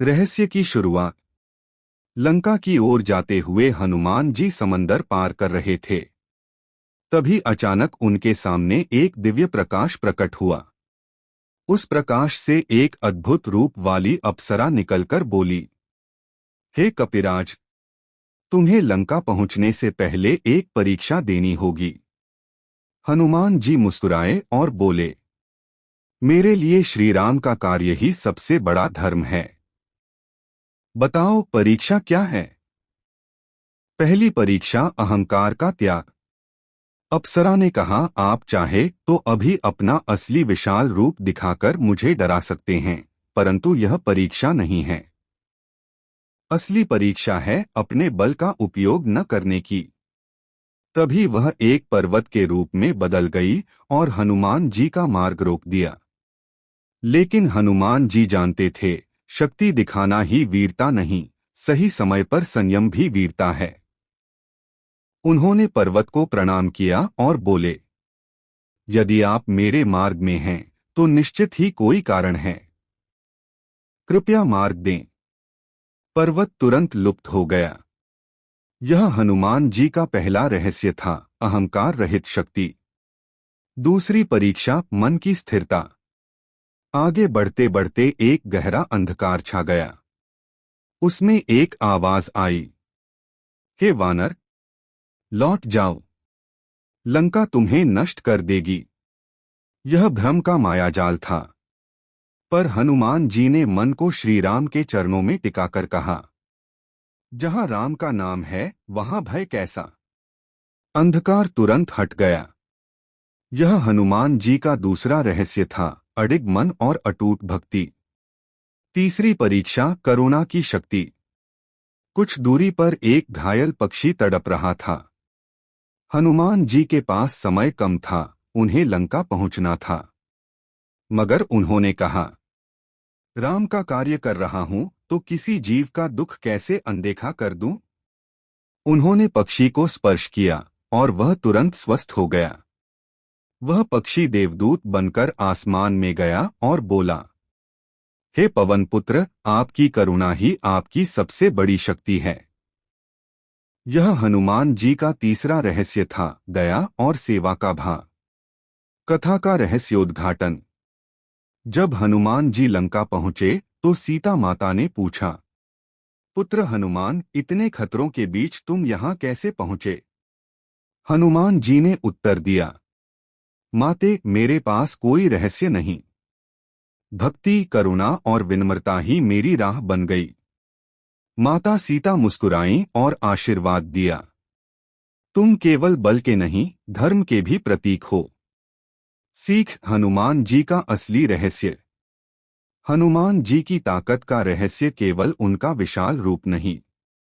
रहस्य की शुरुआत। लंका की ओर जाते हुए हनुमान जी समंदर पार कर रहे थे। तभी अचानक उनके सामने एक दिव्य प्रकाश प्रकट हुआ। उस प्रकाश से एक अद्भुत रूप वाली अप्सरा निकलकर बोली, हे कपिराज, तुम्हें लंका पहुंचने से पहले एक परीक्षा देनी होगी। हनुमान जी मुस्कुराए और बोले, मेरे लिए श्री राम का कार्य ही सबसे बड़ा धर्म है। बताओ परीक्षा क्या है। पहली परीक्षा, अहंकार का त्याग। अप्सरा ने कहा, आप चाहे तो अभी अपना असली विशाल रूप दिखाकर मुझे डरा सकते हैं, परंतु यह परीक्षा नहीं है। असली परीक्षा है अपने बल का उपयोग न करने की। तभी वह एक पर्वत के रूप में बदल गई और हनुमान जी का मार्ग रोक दिया। लेकिन हनुमान जी जानते थे, शक्ति दिखाना ही वीरता नहीं, सही समय पर संयम भी वीरता है। उन्होंने पर्वत को प्रणाम किया और बोले, यदि आप मेरे मार्ग में हैं, तो निश्चित ही कोई कारण है। कृपया मार्ग दें। पर्वत तुरंत लुप्त हो गया। यह हनुमान जी का पहला रहस्य था, अहंकार रहित शक्ति। दूसरी परीक्षा, मन की स्थिरता। आगे बढ़ते बढ़ते एक गहरा अंधकार छा गया। उसमें एक आवाज आई, हे वानर, लौट जाओ, लंका तुम्हें नष्ट कर देगी। यह भ्रम का मायाजाल था। पर हनुमान जी ने मन को श्री राम के चरणों में टिकाकर कहा, जहां राम का नाम है वहां भय कैसा। अंधकार तुरंत हट गया। यह हनुमान जी का दूसरा रहस्य था, अडिग मन और अटूट भक्ति। तीसरी परीक्षा, करुणा की शक्ति। कुछ दूरी पर एक घायल पक्षी तड़प रहा था। हनुमान जी के पास समय कम था, उन्हें लंका पहुंचना था। मगर उन्होंने कहा, राम का कार्य कर रहा हूं तो किसी जीव का दुख कैसे अनदेखा कर दूं। उन्होंने पक्षी को स्पर्श किया और वह तुरंत स्वस्थ हो गया। वह पक्षी देवदूत बनकर आसमान में गया और बोला, हे पवन पुत्र, आपकी करुणा ही आपकी सबसे बड़ी शक्ति है। यह हनुमान जी का तीसरा रहस्य था, दया और सेवा का भाव। कथा का रहस्योद्घाटन। जब हनुमान जी लंका पहुंचे तो सीता माता ने पूछा, पुत्र हनुमान, इतने खतरों के बीच तुम यहाँ कैसे पहुंचे। हनुमान जी ने उत्तर दिया, माते, मेरे पास कोई रहस्य नहीं। भक्ति, करुणा और विनम्रता ही मेरी राह बन गई। माता सीता मुस्कुराईं और आशीर्वाद दिया, तुम केवल बल के नहीं, धर्म के भी प्रतीक हो। सीख, हनुमान जी का असली रहस्य। हनुमान जी की ताकत का रहस्य केवल उनका विशाल रूप नहीं,